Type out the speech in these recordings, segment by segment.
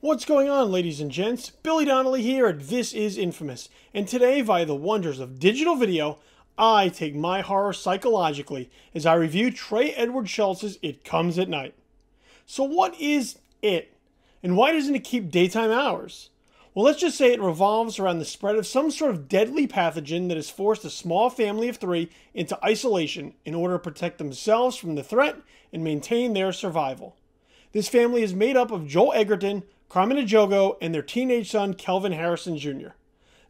What's going on, ladies and gents? Billy Donnelly here at This Is Infamous, and today, via the wonders of digital video, I take my horror psychologically as I review Trey Edward Shults' It Comes at Night. So what is it? And why doesn't it keep daytime hours? Well, let's just say it revolves around the spread of some sort of deadly pathogen that has forced a small family of three into isolation in order to protect themselves from the threat and maintain their survival. This family is made up of Joel Edgerton, Carmen Ejogo, and their teenage son, Kelvin Harrison Jr.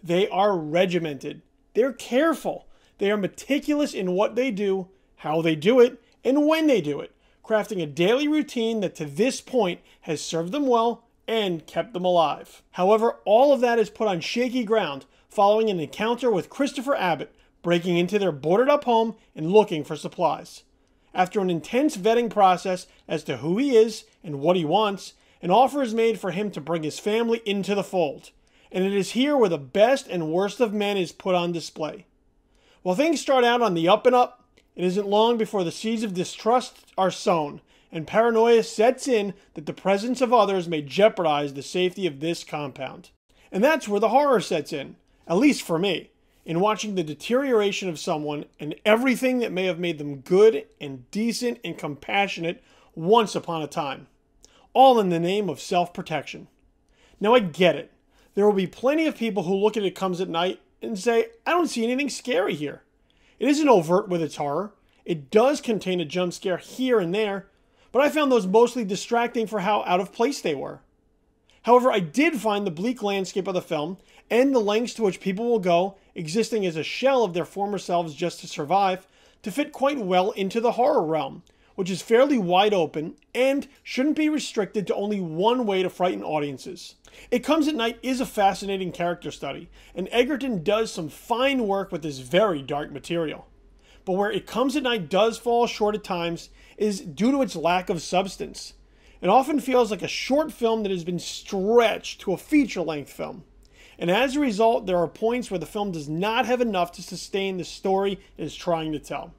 They are regimented. They're careful. They are meticulous in what they do, how they do it, and when they do it, crafting a daily routine that to this point has served them well and kept them alive. However, all of that is put on shaky ground following an encounter with Christopher Abbott breaking into their boarded-up home and looking for supplies. After an intense vetting process as to who he is and what he wants, an offer is made for him to bring his family into the fold, and it is here where the best and worst of men is put on display. While things start out on the up and up, it isn't long before the seeds of distrust are sown, and paranoia sets in that the presence of others may jeopardize the safety of this compound. And that's where the horror sets in, at least for me, in watching the deterioration of someone and everything that may have made them good and decent and compassionate once upon a time. All in the name of self-protection. Now I get it. There will be plenty of people who look at It Comes at Night and say, I don't see anything scary here. It isn't overt with its horror. It does contain a jump scare here and there, but I found those mostly distracting for how out of place they were. However, I did find the bleak landscape of the film and the lengths to which people will go, existing as a shell of their former selves just to survive, to fit quite well into the horror realm, which is fairly wide open and shouldn't be restricted to only one way to frighten audiences. It Comes at Night is a fascinating character study, and Edgerton does some fine work with this very dark material. But where It Comes at Night does fall short at times is due to its lack of substance. It often feels like a short film that has been stretched to a feature-length film. And as a result, there are points where the film does not have enough to sustain the story it is trying to tell.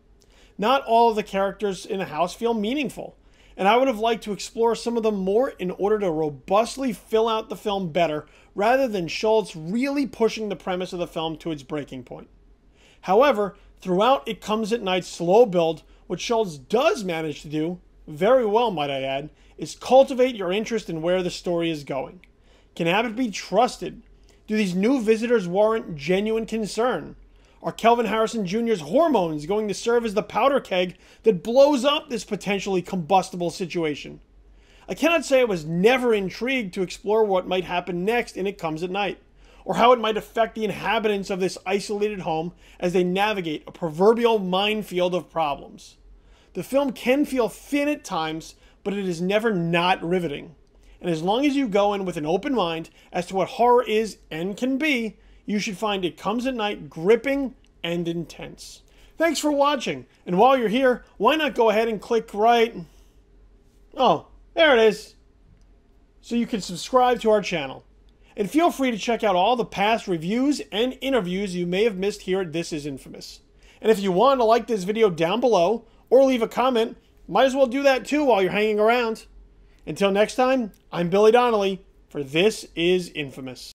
Not all of the characters in the house feel meaningful, and I would have liked to explore some of them more in order to robustly fill out the film better, rather than Shults really pushing the premise of the film to its breaking point. However, throughout It Comes at Night's slow build, what Shults does manage to do, very well might I add, is cultivate your interest in where the story is going. Can Abbott be trusted? Do these new visitors warrant genuine concern? Are Kelvin Harrison Jr.'s hormones going to serve as the powder keg that blows up this potentially combustible situation? I cannot say I was never intrigued to explore what might happen next in It Comes at Night, or how it might affect the inhabitants of this isolated home as they navigate a proverbial minefield of problems. The film can feel thin at times, but it is never not riveting. And as long as you go in with an open mind as to what horror is and can be, you should find It Comes at Night gripping and intense. Thanks for watching, and while you're here, why not go ahead and click right... Oh, there it is. So you can subscribe to our channel. And feel free to check out all the past reviews and interviews you may have missed here at This Is Infamous. And if you want to like this video down below, or leave a comment, might as well do that too while you're hanging around. Until next time, I'm Billy Donnelly for This Is Infamous.